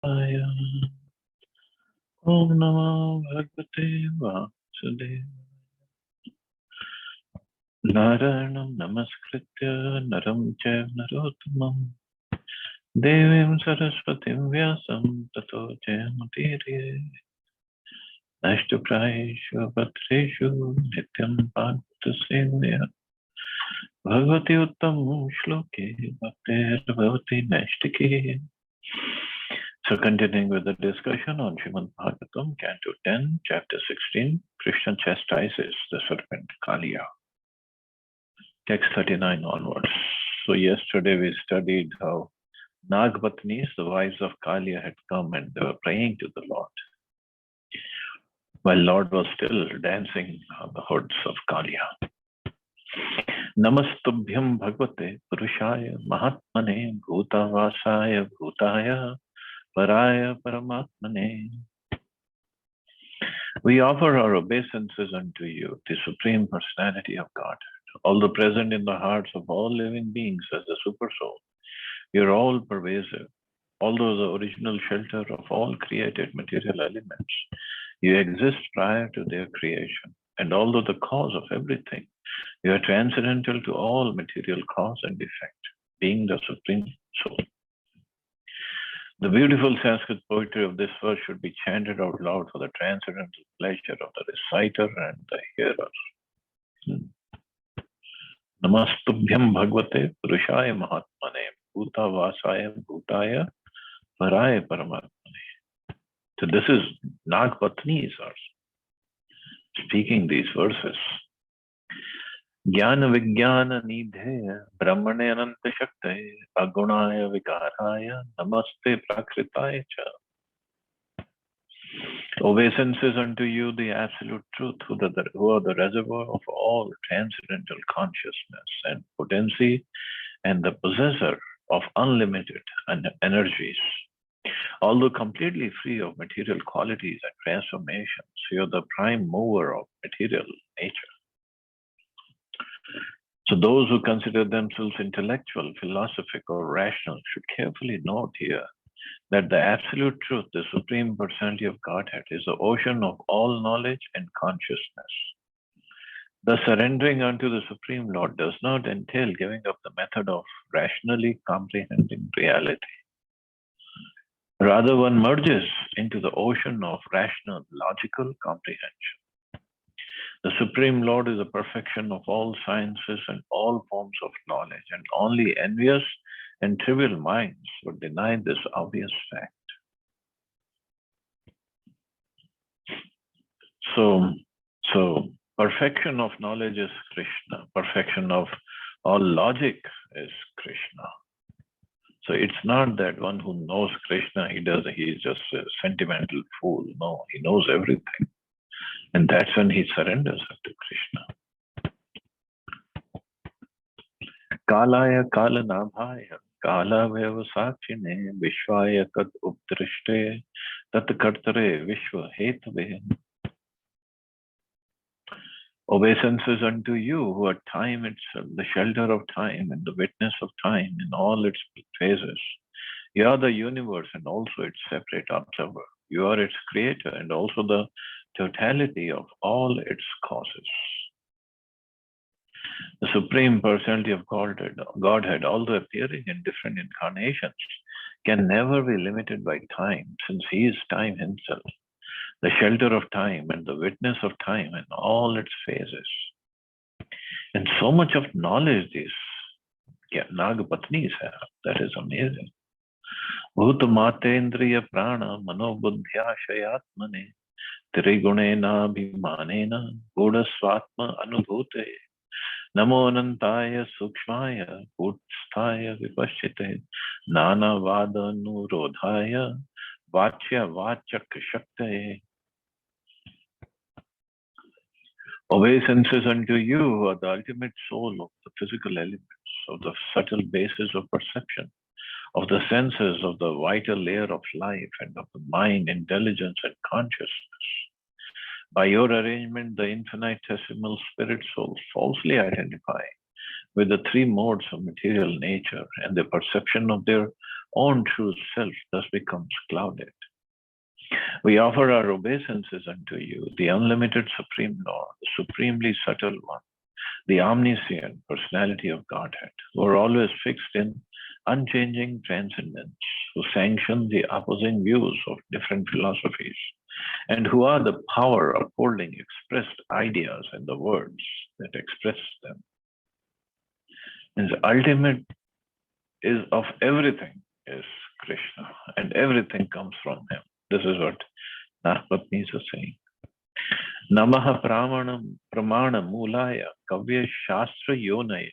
Om Namo Bhagavate Vasudevaya. Narayanam Namaskritya Naram Chaiva Narottamam Devim Saraswatim Vyasam Tato Jayamudire. Nashtuprayeshu Bhatreshu Nityam Bhagavata Sevaya Bhagavati Uttam Shloke Bhaktir Bhavati Nashtike. So continuing with the discussion on Srimad Bhagavatam, Canto 10, Chapter 16, Krishna chastises the serpent Kaliya. Text 39 onwards. So yesterday we studied how Nagpatnis, the wives of Kaliya, had come and they were praying to the Lord, while Lord was still dancing on the hoods of Kaliya. Namastubhyam Bhagavate Purushaya Mahatmane Bhutavasaya Bhutaya Paraya Paramatmane. We offer our obeisances unto you, the Supreme Personality of Godhead, although present in the hearts of all living beings as the Supersoul. You are all pervasive. Although the original shelter of all created material elements, you exist prior to their creation. And although the cause of everything, you are transcendental to all material cause and effect, being the Supreme Soul. The beautiful Sanskrit poetry of this verse should be chanted out loud for the transcendental pleasure of the reciter and the hearer. Namastubhyam Bhagavate Purushaya Mahatmane Bhuta Vasaya Bhutaya Paraya Paramatmane. So this is Nagpatnis are speaking these verses. Jnana Vijnana Nidhe Brahmane Ananta Shakte Agunaya Vikaraya Namaste Prakritaya Cha. Obeisances unto you, the absolute truth, who are the reservoir of all transcendental consciousness and potency, and the possessor of unlimited energies. Although completely free of material qualities and transformations, you are the prime mover of material nature. So those who consider themselves intellectual, philosophic, or rational should carefully note here that the absolute truth, the Supreme Personality of Godhead, is the ocean of all knowledge and consciousness. The surrendering unto the Supreme Lord does not entail giving up the method of rationally comprehending reality. Rather, one merges into the ocean of rational, logical comprehension. The Supreme Lord is the perfection of all sciences and all forms of knowledge, and only envious and trivial minds would deny this obvious fact. So perfection of knowledge is Krishna. Perfection of all logic is Krishna. So it's not that one who knows Krishna, he's just a sentimental fool. No, he knows everything. And that's when he surrenders to Krishna. Kalaya Kalanabhaya Kala Vyavasakshine Vishwaya Kad Updrishte Tat Kartare Vishwa Hetave. Obeisances unto you, who are time itself, the shelter of time and the witness of time in all its phases. You are the universe and also its separate observer. You are its creator and also the totality of all its causes. The Supreme Personality of Godhead, although appearing in different incarnations, can never be limited by time, since he is time himself, the shelter of time and the witness of time in all its phases. And so much of knowledge these Nagapatnis have, that is amazing. Bhutamatendriya prana manobuddhya shayatmane trigunena bhimanena bodhasvatma anubhute namo anantaya sukshmaya bhutsthaya vipashchite nana vada nurodhaya vachya vachak shaktaye. Obeisances unto you, who are the ultimate soul of the physical elements, of the subtle basis of perception, of the senses, of the vital layer of life, and of the mind, intelligence, and consciousness. By your arrangement, the infinitesimal spirit souls falsely identify with the three modes of material nature and the perception of their own true self thus becomes clouded. We offer our obeisances unto you, the unlimited Supreme Lord, the supremely subtle one, the omniscient personality of Godhead, who are always fixed in unchanging transcendence, who sanction the opposing views of different philosophies, and who are the power upholding expressed ideas and the words that express them. And the ultimate is of everything is Krishna, and everything comes from him. This is what Nagpatnis are saying. Namaha pramana mulaya kavya shastra yonaya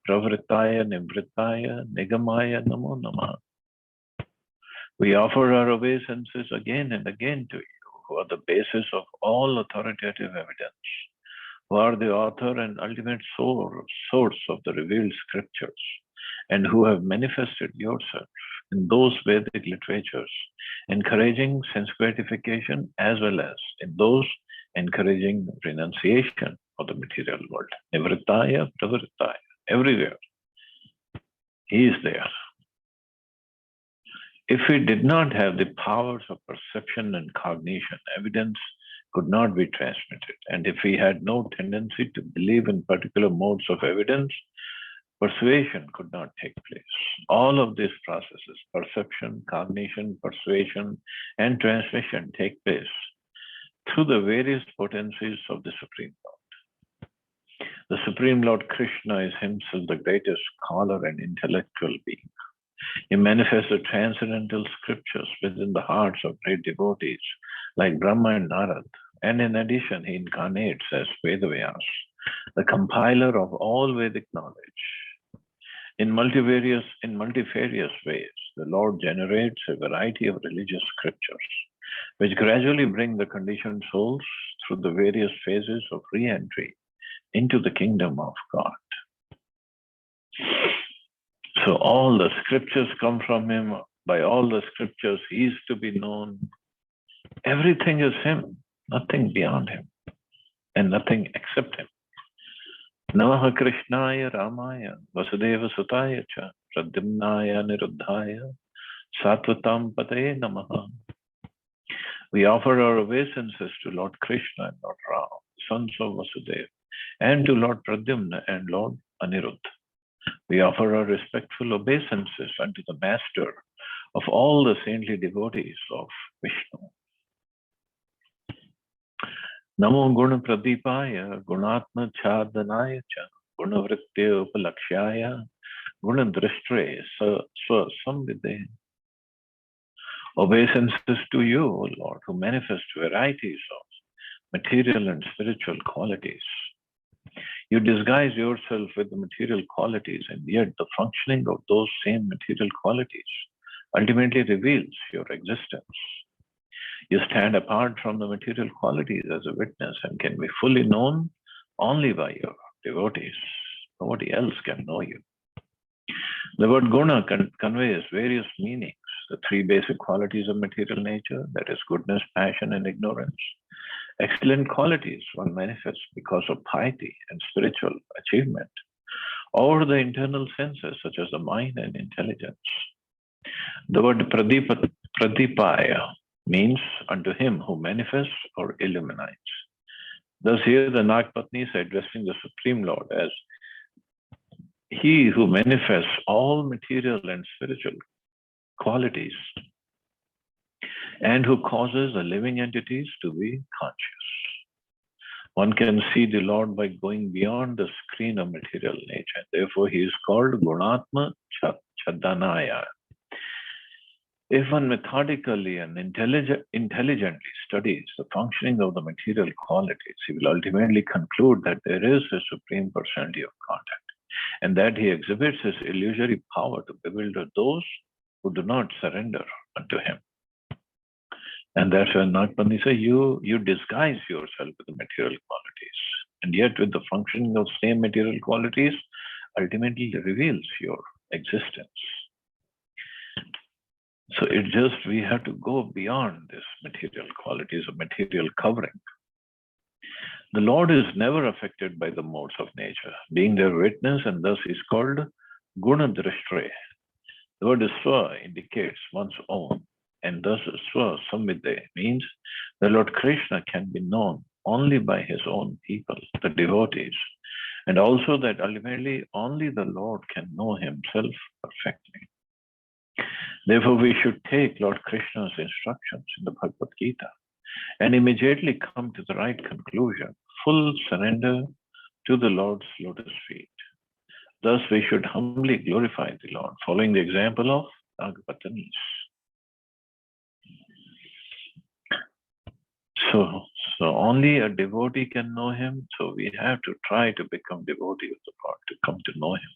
pravritaya nivritaya nigamaya namo namaha. We offer our obeisances again and again to you, who are the basis of all authoritative evidence, who are the author and ultimate source of the revealed scriptures, and who have manifested yourself in those Vedic literatures, encouraging sense gratification as well as in those encouraging renunciation of the material world. Nivritaya, pravritaya, everywhere. He is there. If we did not have the powers of perception and cognition, evidence could not be transmitted. And if we had no tendency to believe in particular modes of evidence, persuasion could not take place. All of these processes, perception, cognition, persuasion, and transmission take place through the various potencies of the Supreme Lord. The Supreme Lord Krishna is himself the greatest scholar and intellectual being. He manifests the transcendental scriptures within the hearts of great devotees like Brahma and Narad. And in addition, he incarnates as Vedavyas, the compiler of all Vedic knowledge. In multifarious ways, the Lord generates a variety of religious scriptures, which gradually bring the conditioned souls through the various phases of re-entry into the kingdom of God. So all the scriptures come from him. By all the scriptures, he is to be known. Everything is him, nothing beyond him, and nothing except him. Namaha Krishnaya Ramaya Vasudeva Sutaya Cha Pradyumnaya Niruddhaya Satvatam Pataye Namaha. We offer our obeisances to Lord Krishna and Lord Ram, sons of Vasudeva, and to Lord Pradyumna and Lord Aniruddha. We offer our respectful obeisances unto the Master of all the saintly devotees of Vishnu. Namo Guna Pradipaya Gunatma Chadanaya Cha Gunavrittya Upalakshaya Gunadishtray Swa Samvidhe. Obeisances to you, O Lord, who manifest varieties of material and spiritual qualities. You disguise yourself with the material qualities, and yet the functioning of those same material qualities ultimately reveals your existence. You stand apart from the material qualities as a witness and can be fully known only by your devotees. Nobody else can know you. The word guna conveys various meanings. The three basic qualities of material nature, that is goodness, passion, and ignorance. Excellent qualities one manifests because of piety and spiritual achievement, or the internal senses such as the mind and intelligence. The word pradipaya means unto him who manifests or illuminates. Thus here the Nagpatnis are addressing the Supreme Lord as he who manifests all material and spiritual qualities and who causes the living entities to be conscious. One can see the Lord by going beyond the screen of material nature. Therefore, he is called Gunatma Chadanaya. If one methodically and intelligently studies the functioning of the material qualities, he will ultimately conclude that there is a supreme personality of Godhead, and that he exhibits his illusory power to bewilder those who do not surrender unto him. And that's why Nagpatnis say, you disguise yourself with the material qualities, and yet with the functioning of same material qualities, ultimately reveals your existence. So we have to go beyond this material qualities of material covering. The Lord is never affected by the modes of nature, being their witness, and thus is called Gunadishtray, The word swa indicates one's own, and thus swa samvide means the Lord Krishna can be known only by his own people, the devotees, and also that ultimately only the Lord can know himself perfectly. Therefore, we should take Lord Krishna's instructions in the Bhagavad Gita and immediately come to the right conclusion, full surrender to the Lord's lotus feet. Thus, we should humbly glorify the Lord, following the example of Nagapatanis. So only a devotee can know him. So we have to try to become devotee of the Lord, to come to know him.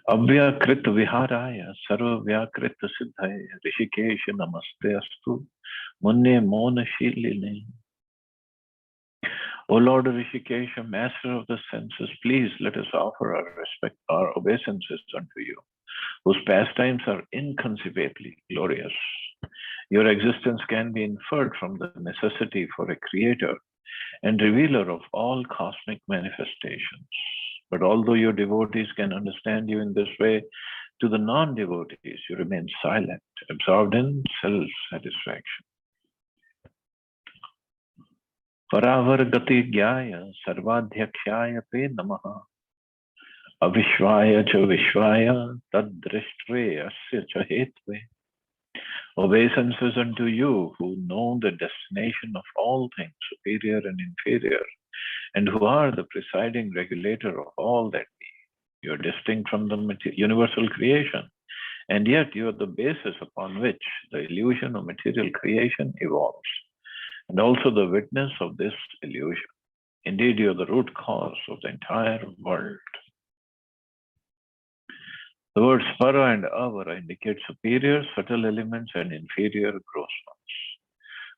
Avyakrit viharaya sarva vyakrit siddhaya rishikesh namaste astu munne mona shiline. O Lord Rishikesh, master of the senses, please let us offer our respect, our obeisances unto you, whose pastimes are inconceivably glorious. Your existence can be inferred from the necessity for a creator and revealer of all cosmic manifestations. But although your devotees can understand you in this way, to the non-devotees you remain silent, absorbed in self-satisfaction. Paravargati gyaya sarvadhyakshaya pe namaha avishvaya cha vishvaya tadrishtve asya cha hetve. Obeisances unto you who know the destination of all things, superior and inferior, and who are the presiding regulator of all that be. You are distinct from the universal creation, and yet you are the basis upon which the illusion of material creation evolves, and also the witness of this illusion. Indeed, you are the root cause of the entire world. The words para and avara indicate superior, subtle elements and inferior, gross ones.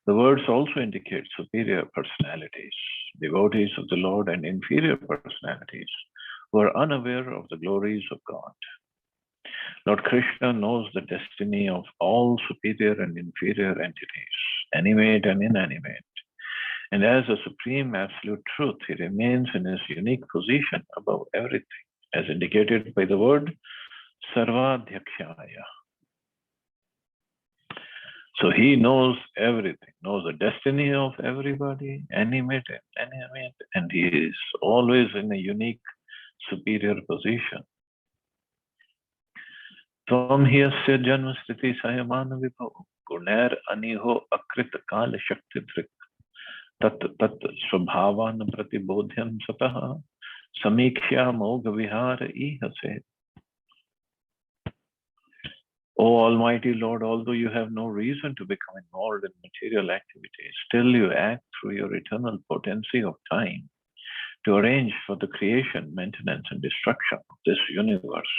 The words also indicate superior personalities, devotees of the Lord, and inferior personalities who are unaware of the glories of God. Lord Krishna knows the destiny of all superior and inferior entities, animate and inanimate. And as a supreme absolute truth, he remains in his unique position above everything, as indicated by the word Sarvadhyakshaya. So he knows everything, knows the destiny of everybody, animate and inanimate, and he is always in a unique, superior position. Tvam hiyasya janma sthiti sayamana vibho gunair aniho akrit kala shakti dhrik tat swabhavan pratibodhyam sataha samikshya mogha vihara ihase. O Almighty Lord, although you have no reason to become involved in material activities, still you act through your eternal potency of time to arrange for the creation, maintenance, and destruction of this universe.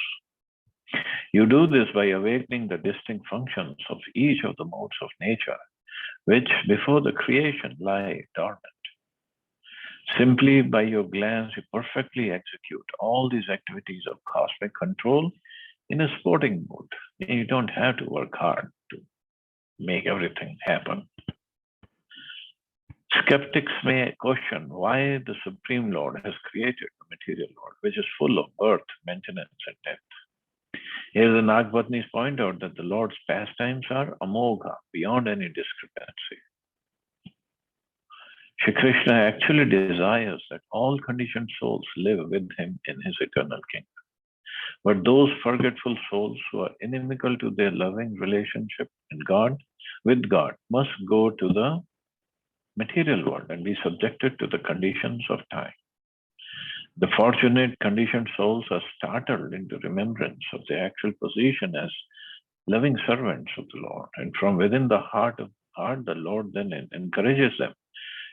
You do this by awakening the distinct functions of each of the modes of nature, which before the creation lie dormant. Simply by your glance, you perfectly execute all these activities of cosmic control in a sporting mood. You don't have to work hard to make everything happen. Skeptics may question why the Supreme Lord has created the material world, which is full of birth, maintenance, and death. Here the Nagapatnis point out that the Lord's pastimes are amogha, beyond any discrepancy. Shri Krishna actually desires that all conditioned souls live with him in his eternal kingdom. But those forgetful souls who are inimical to their loving relationship with God must go to the material world and be subjected to the conditions of time. The fortunate conditioned souls are startled into remembrance of their actual position as loving servants of the Lord. And from within the heart, the Lord then encourages them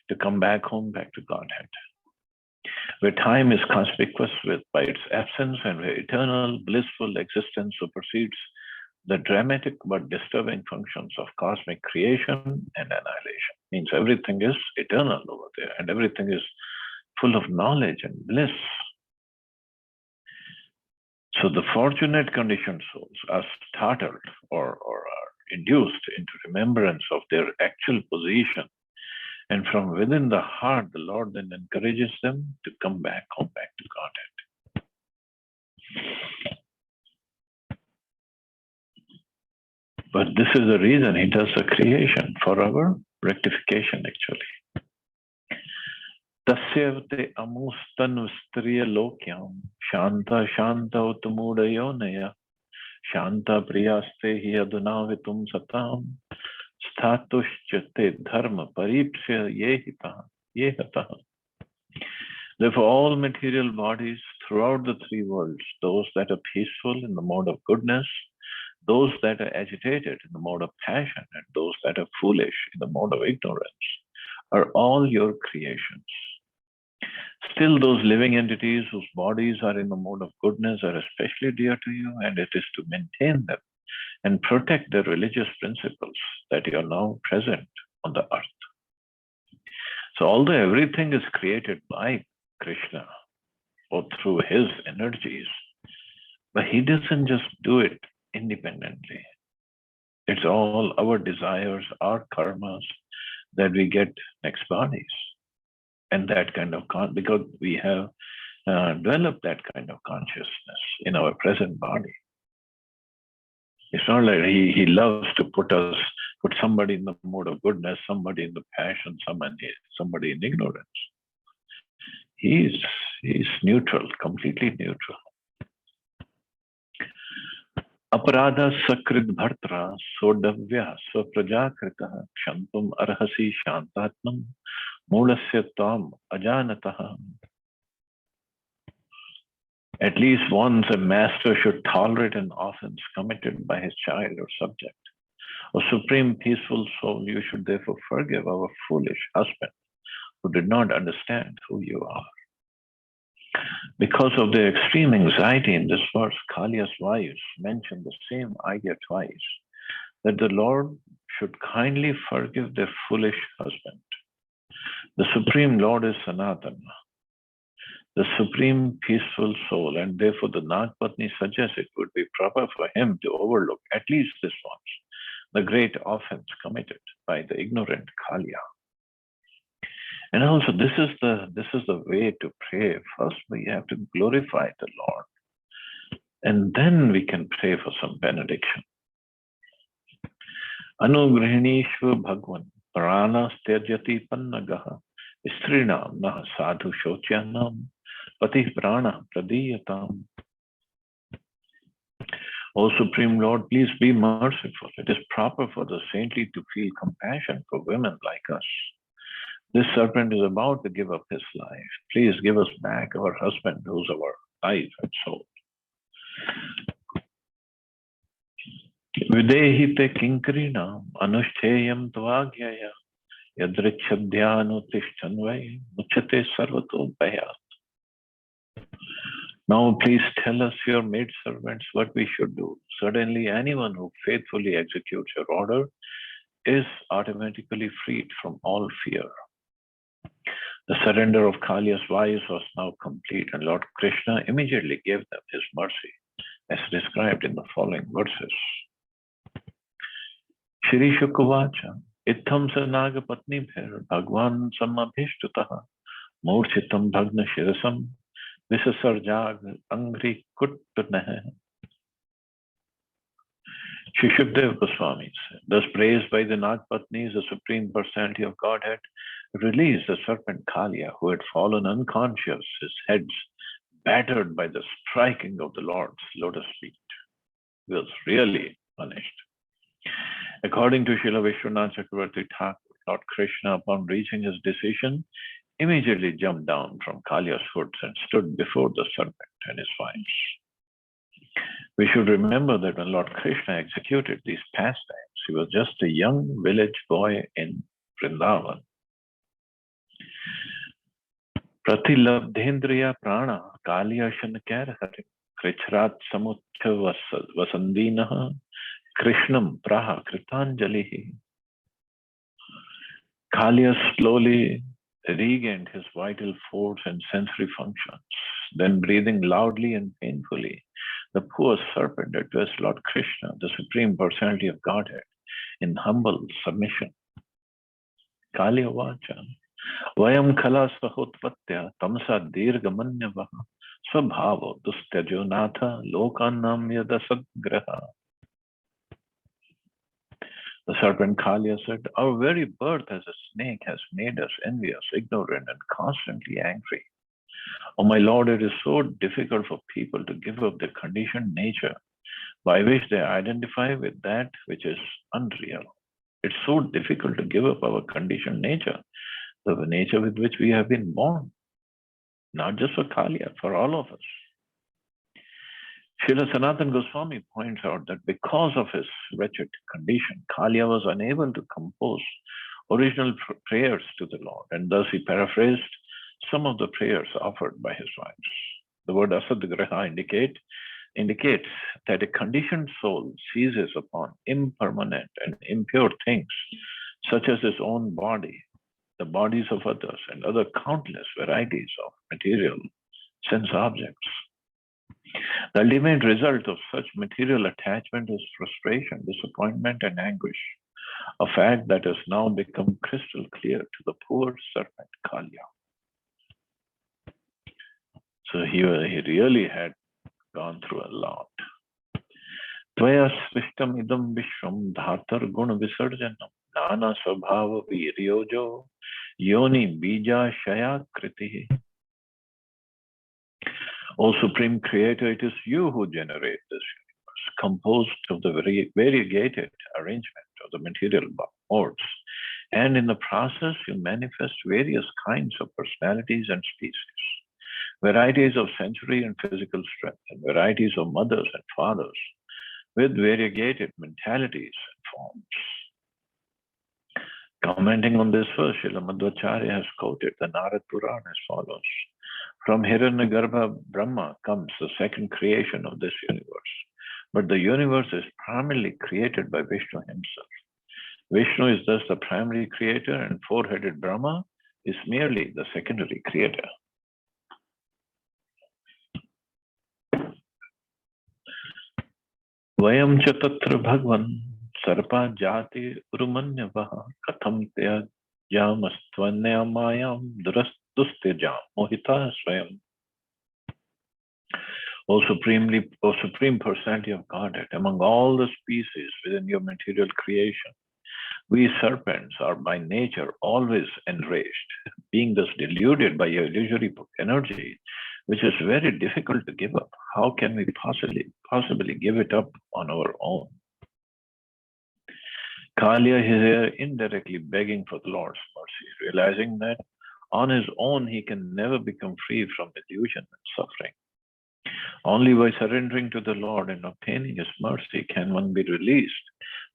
to come back home, back to Godhead, where time is conspicuous by its absence and where eternal blissful existence supersedes the dramatic but disturbing functions of cosmic creation and annihilation. Means everything is eternal over there and everything is full of knowledge and bliss. So the fortunate conditioned souls are startled or are induced into remembrance of their actual position. And from within the heart, the Lord then encourages them to come back home, back to Godhead. But this is the reason he does the creation, for our rectification actually. Tasyavate amustan vistriya lokyam shanta shanta utmudayo naya shanta priyaste hi adunavitum satam statushchate dharma paripsya yehita. Therefore, all material bodies throughout the three worlds, those that are peaceful in the mode of goodness, those that are agitated in the mode of passion, and those that are foolish in the mode of ignorance, are all your creations. Still, those living entities whose bodies are in the mode of goodness are especially dear to you, and it is to maintain them and protect their religious principles that you are now present on the earth. So, although everything is created by Krishna or through his energies, but he doesn't just do it independently. It's all our desires, our karmas that we get next bodies. And that kind of, because we have developed that kind of consciousness in our present body. It's not like he loves to put somebody in the mode of goodness, somebody in the passion, somebody in ignorance. He's neutral, completely neutral. Aparadha sakrit bhartra sodavya swaprajakrita kshantum arhasi shantatmam mulasya tam ajanataha. At least once a master should tolerate an offense committed by his child or subject. O supreme peaceful soul, you should therefore forgive our foolish husband who did not understand who you are. Because of their extreme anxiety in this verse, Kaliya's wives mention the same idea twice, that the Lord should kindly forgive their foolish husband. The Supreme Lord is Sanatana, the supreme peaceful soul, and therefore the Nagpatni suggests it would be proper for him to overlook at least this once, the great offense committed by the ignorant Kaliya. And also, this is the way to pray. First, we have to glorify the Lord, and then we can pray for some benediction. Anugrahinishva Bhagwan Prana Styajati Pannagaha Istrinam Nah Sadhu Shocyanam Pati Prana Pradiyatam. O Supreme Lord, please be merciful. It is proper for the saintly to feel compassion for women like us. This serpent is about to give up his life. Please give us back our husband, who's our life and soul. Videhite kinkarina anushteyam tvagyaya yadrichadhyanutishtanvai muchate sarvato bhayat. Now please tell us, your maidservants, what we should do. Certainly anyone who faithfully executes your order is automatically freed from all fear. The surrender of Kaliya's wives was now complete, and Lord Krishna immediately gave them his mercy, as described in the following verses. Shri Shukavacha, Itham Sanaga Patni Bhir, Bhagwan Samabhishtutaha, Murchitam Bhagna Shirasam, Visasarjag Angri Kuttunaha. Shri Shukdev Goswami said, thus praised by the Nagpatnis, the Supreme Personality of Godhead, released the serpent Kaliya, who had fallen unconscious, his head battered by the striking of the Lord's lotus feet. He was really punished. According to Srila Vishwanath Chakravarti Thakur, Lord Krishna, upon reaching his decision, immediately jumped down from Kaliya's foot and stood before the serpent and his wives. We should remember that when Lord Krishna executed these pastimes, he was just a young village boy in Vrindavan. Pratilabdhendriya prana Kaliya shankar hari krichrat samuchya vasandinaha Krishnam praha kritanjalihi. Kaliya slowly regained his vital force and sensory functions. Then, breathing loudly and painfully, the poor serpent addressed Lord Krishna, the Supreme Personality of Godhead, in humble submission. Kaliya vacha Vayam khala sahotpatya tamsa dirgamanyavaha swabhavo dustyajo natha lokanam yadasadgraha. The serpent Kalia said, "Our very birth as a snake has made us envious, ignorant, and constantly angry. Oh, my Lord, it is so difficult for people to give up their conditioned nature by which they identify with that which is unreal. It's so difficult to give up our conditioned nature, the nature with which we have been born, not just for Kalia, for all of us." Srila Sanatan Goswami points out that because of his wretched condition, Kalia was unable to compose original prayers to the Lord, and thus he paraphrased some of the prayers offered by his wives. The word asadgraha indicates that a conditioned soul seizes upon impermanent and impure things, such as his own body, the bodies of others, and other countless varieties of material sense objects. The ultimate result of such material attachment is frustration, disappointment, and anguish, a fact that has now become crystal clear to the poor serpent Kalya. So he really had gone through a lot. Tvaya svishtam idam vishwam dhatar gun visarjanam nana svabhava viryojo yoni bija shaya kriti. O Supreme Creator, it is you who generate this universe, composed of the very variegated arrangement of the material modes, and in the process you manifest various kinds of personalities and species, varieties of sensory and physical strength, and varieties of mothers and fathers with variegated mentalities and forms. Commenting on this verse, Srila Madhvacharya has quoted the Narad Purana as follows. From Hiranyagarbha Brahma comes the second creation of this universe. But the universe is primarily created by Vishnu himself. Vishnu is thus the primary creator, and four-headed Brahma is merely the secondary creator. Vayam cha tatra bhagwan sarpa jati urumanyavaha katham tya jamastvanya mayam dustejam mohita swayam. O Supreme Personality of Godhead, among all the species within your material creation, we serpents are by nature always enraged, being thus deluded by your illusory energy, which is very difficult to give up. How can we possibly give it up on our own? Kalia is here indirectly begging for the Lord's mercy, realizing that on his own he can never become free from illusion and suffering. Only by surrendering to the Lord and obtaining his mercy can one be released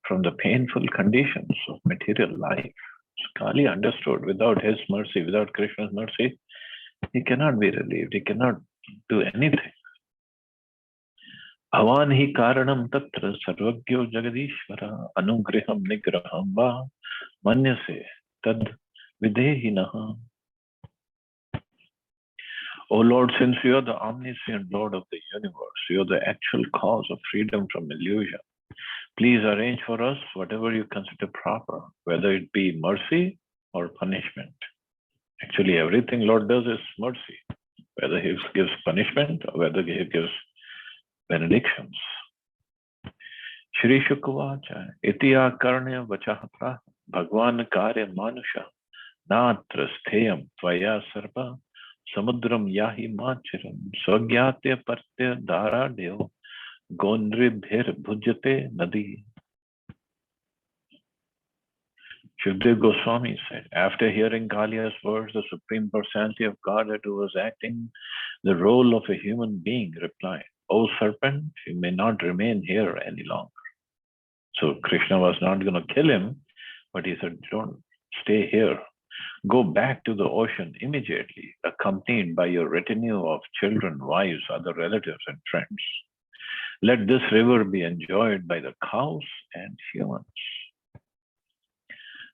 from the painful conditions of material life. Kali understood without his mercy, without Krishna's mercy, he cannot be relieved, he cannot do anything. Bhavan hi karanam tatra sarvagyo jagadishvara anugriham nigraham va manyase tad videhinaha. O Lord, since you are the omniscient Lord of the universe, you are the actual cause of freedom from illusion. Please arrange for us whatever you consider proper, whether it be mercy or punishment. Actually, everything Lord does is mercy, whether he gives punishment or whether he gives benedictions. Shri Shukavacha, Itiya Karnya Vachahapra, Bhagwan Karya Manusha, Natra Stheyam Tvaya Sarva, Samudram Yahi Machiram, Swagyatya Partya Dara Deo, Gondribhir Bhujate Nadi. Shukdev Goswami said, after hearing Kaliya's words, the Supreme Personality of Godhead, who was acting the role of a human being, replied, O serpent, you may not remain here any longer. So Krishna was not going to kill him, but he said, don't stay here. Go back to the ocean immediately, accompanied by your retinue of children, wives, other relatives, and friends. Let this river be enjoyed by the cows and humans.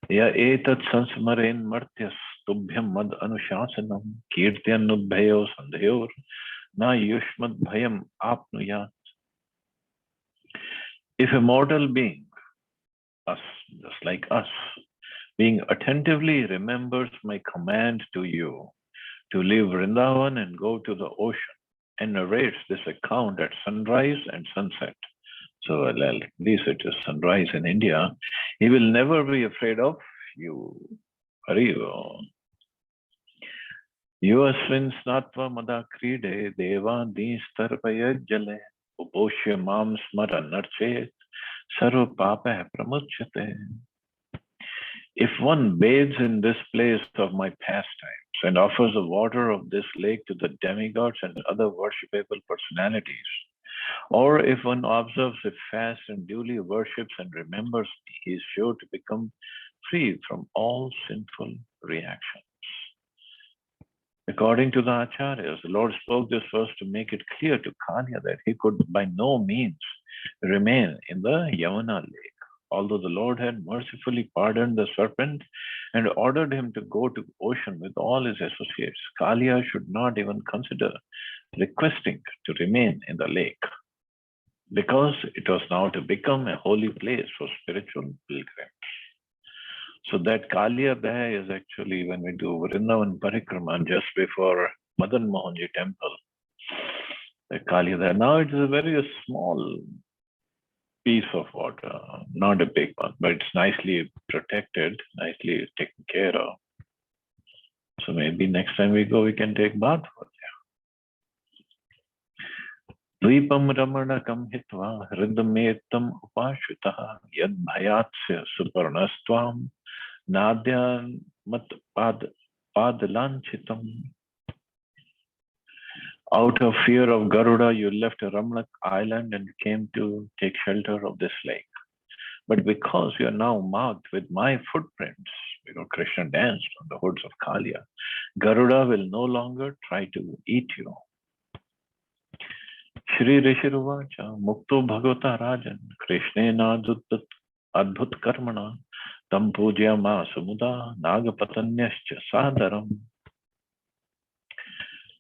Ya etat sansmaren martyas tubhyam mad anushasanam kirtyanubhayo sandhayor na yushmad bhayam apnuyat. If a mortal being, us, just like us, being attentively remembers my command to you to leave Vrindavan and go to the ocean, and narrates this account at sunrise and sunset, So, at least it is sunrise in India. He will never be afraid of you. Hariyo. Yuvasvin snatva mada kride deva nistarpaya jale uposhya mam smara narchet sarva papa pramuchyate. If one bathes in this place of my pastimes and offers the water of this lake to the demigods and other worshipable personalities, or if one observes a fast and duly worships and remembers me, he is sure to become free from all sinful reactions. According to the Acharyas, the Lord spoke this verse to make it clear to Kanya that he could by no means remain in the Yamuna lake. Although the Lord had mercifully pardoned the serpent and ordered him to go to the ocean with all his associates, Kalia should not even consider requesting to remain in the lake, because it was now to become a holy place for spiritual pilgrims. So that Kalia there is actually when we do Vrindavan Parikrama just before Madan Mohanji temple. The Kalia there. Now it is a very small piece of water, not a big one, but it's nicely protected, nicely taken care of. So maybe next time we go, we can take bath for there. Dvipam ramanakam hitva hridametam upashvitaha yad bhayatsya suparnastvam nadyan mat padalanchitam. Out of fear of Garuda, you left Ramlak island and came to take shelter of this lake. But because you are now marked with my footprints, Krishna danced on the hoods of Kalia, Garuda will no longer try to eat you. Shri Rishiruvacha Mukto Bhagavata Rajan Krishnena Adbhut Karmana Tam Pujya Ma Sumuda Nagapatanyascha Sadaram.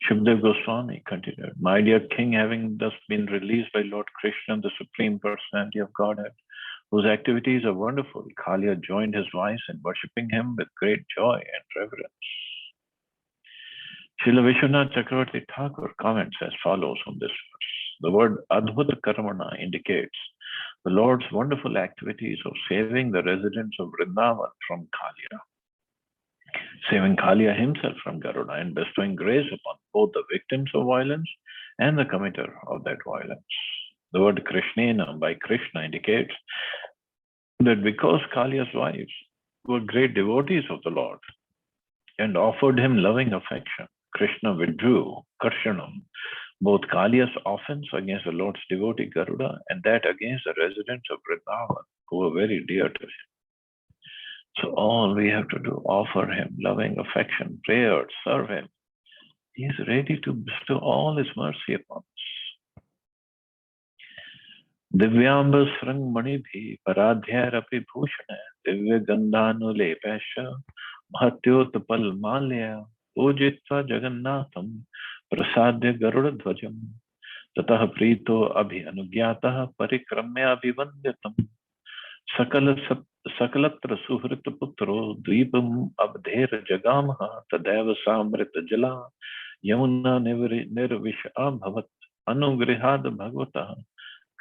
Shukdev Goswami continued, my dear king, having thus been released by Lord Krishna, the Supreme Personality of Godhead, whose activities are wonderful, Kalia joined his wives in worshipping him with great joy and reverence. Srila Vishwanath Chakravarti Thakur comments as follows on this verse. The word Adbhuta Karmana indicates the Lord's wonderful activities of saving the residents of Vrindavan from Kalia, saving Kalia himself from Garuda, and bestowing grace upon both the victims of violence and the committer of that violence. The word Krishnena by Krishna indicates that because Kalia's wives were great devotees of the Lord and offered him loving affection, Krishna withdrew Karshanam, both Kalia's offense against the Lord's devotee Garuda and that against the residents of Vrindavan, who were very dear to him. So all we have to do, offer him loving affection, prayer, serve him. He is ready to bestow all his mercy upon us. Divyambas Rangmanibhi Paradhyarapi Bhushana Divya Gandhanulepasha Mahatyotapal Malya Pujitva Jagannatham Prasadya Garuda Dhvajam Tatah Prito Abhi Anugyatah Parikramya Abhivanditam Sakalatra Suhrita Putro Dvipam Abdher Jagamaha Tadeva Samrita Jala Yamuna Nirvisha Bhavat Anugrihad Bhagavata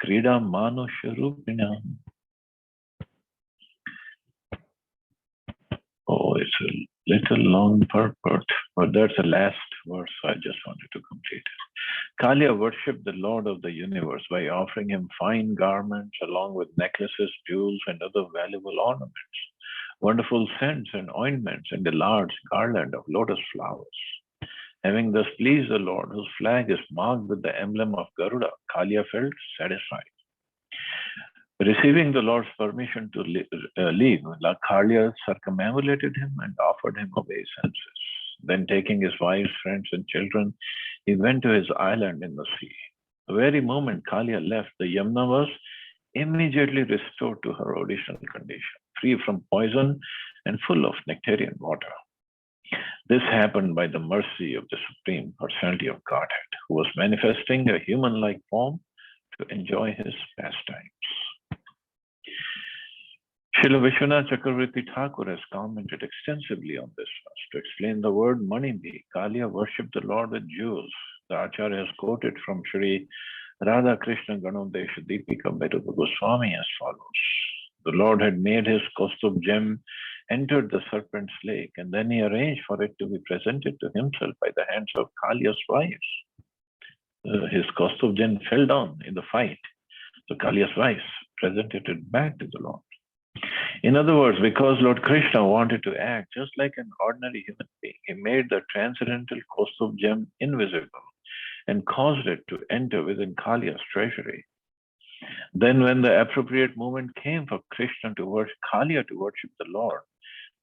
Krida Manusha Rupina. Oh, it's a little long purport, but that's the last verse, so I just wanted to complete it. Kalia worshipped the Lord of the universe by offering him fine garments along with necklaces, jewels, and other valuable ornaments, wonderful scents and ointments, and a large garland of lotus flowers. Having thus pleased the Lord, whose flag is marked with the emblem of Garuda, Kalia felt satisfied. Receiving the Lord's permission to leave, Kalia circumambulated him and offered him obeisances. Then, taking his wives, friends, and children, he went to his island in the sea. The very moment Kalia left, the Yamuna was immediately restored to her original condition, free from poison and full of nectarian water. This happened by the mercy of the Supreme Personality of Godhead, who was manifesting a human-like form to enjoy his pastimes. Srila Vishwanath Chakravarti Thakur has commented extensively on this verse. To explain the word Manibhi, Kalia worshipped the Lord with jewels. The Acharya has quoted from Sri Radha Krishna Ganodesha Deepika Bhairava Goswami as follows. The Lord had made his Kaustubh gem, entered the serpent's lake, and then he arranged for it to be presented to himself by the hands of Kaliya's wives. His Kaustubh gem fell down in the fight. So Kaliya's wives presented it back to the Lord. In other words, because Lord Krishna wanted to act just like an ordinary human being, he made the transcendental Kaustubh gem invisible and caused it to enter within Kaliya's treasury. Then when the appropriate moment came for Krishna to worship, Kaliya to worship the Lord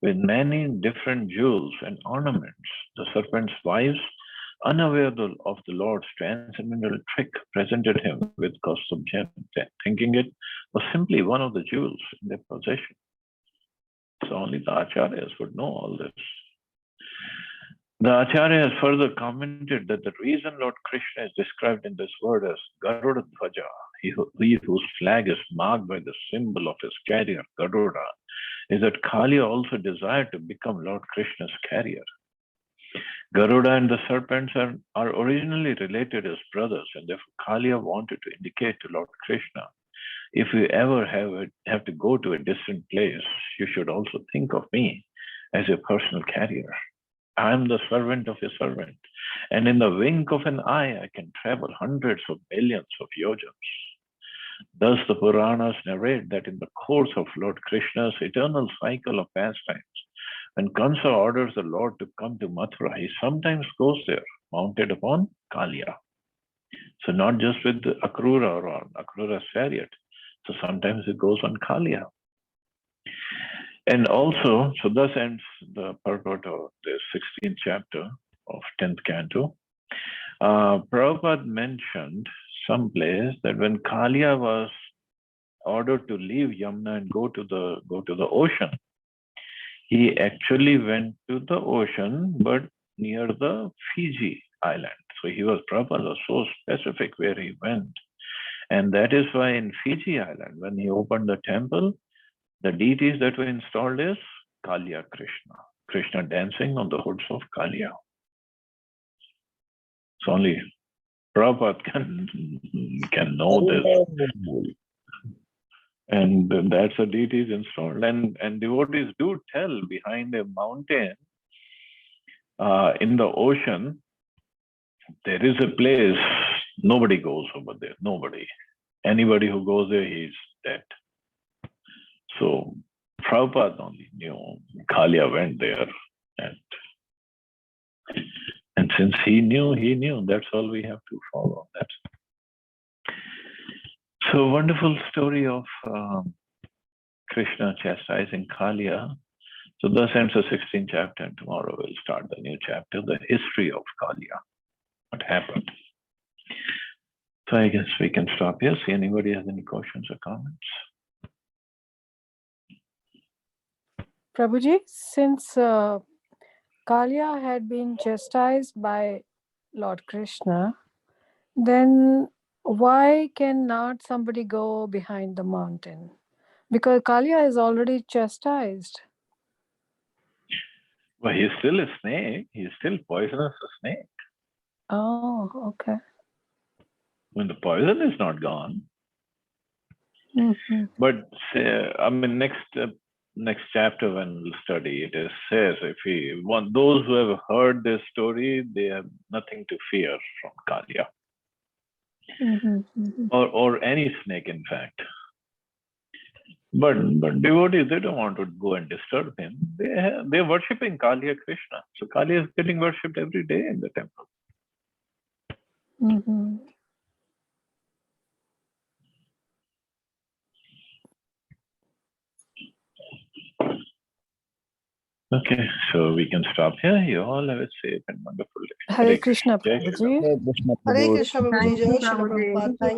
with many different jewels and ornaments, the serpent's wives, unaware of the Lord's transcendental trick, presented him with Kaustubh gem, thinking it was simply one of the jewels in their possession. So only the Acharyas would know all this. The Acharya has further commented that the reason Lord Krishna is described in this word as Garuda Dhwaja, he whose flag is marked by the symbol of his carrier, Garuda, is that Kaliya also desired to become Lord Krishna's carrier. Garuda and the serpents are originally related as brothers, and therefore Kaliya wanted to indicate to Lord Krishna, if you ever have to go to a distant place, you should also think of me as your personal carrier. I am the servant of your servant, and in the wink of an eye, I can travel hundreds of millions of yojans. Thus, the Puranas narrate that in the course of Lord Krishna's eternal cycle of pastimes, when Kansa orders the Lord to come to Mathura, he sometimes goes there, mounted upon Kaliya. So not just with the Akrura or on Akrura's chariot. So sometimes it goes on Kaliya. And also, so thus ends the purport of the 16th chapter of 10th canto. Prabhupada mentioned someplace that when Kaliya was ordered to leave Yamuna and go to the ocean, he actually went to the ocean, but near the Fiji island. So Prabhupada was so specific where he went. And that is why in Fiji island, when he opened the temple, the deities that were installed is Kaliya Krishna. Krishna dancing on the hoods of Kaliya. So only Prabhupada can know this. And that's the deities installed. And devotees do tell behind a mountain in the ocean, there is a place, nobody goes over there, nobody. Anybody who goes there, he's dead. So Prabhupada only knew Kaliya went there. And since he knew, that's all we have to follow. So wonderful story of Krishna chastising Kaliya. So thus ends the 16th chapter, and tomorrow we'll start the new chapter, the history of Kaliya, what happened. So I guess we can stop here. See anybody has any questions or comments? Prabhuji, since Kaliya had been chastised by Lord Krishna, then why cannot somebody go behind the mountain? Because Kaliya is already chastised. Well, he's still a snake. He's still poisonous as a snake. Oh, okay. When the poison is not gone. Mm-hmm. But next chapter when we'll study, it says if we want those who have heard this story, they have nothing to fear from Kaliya. Mm-hmm. Mm-hmm. Or any snake, in fact. But devotees, they don't want to go and disturb him. They're worshipping Kaliya Krishna. So Kaliya is getting worshipped every day in the temple. Mm-hmm. Okay, so we can stop here. You all have a safe and wonderful day. Hare Krishna, Prabhuji. Hare Krishna, Prabhuji. Jai Shri Prabhupada.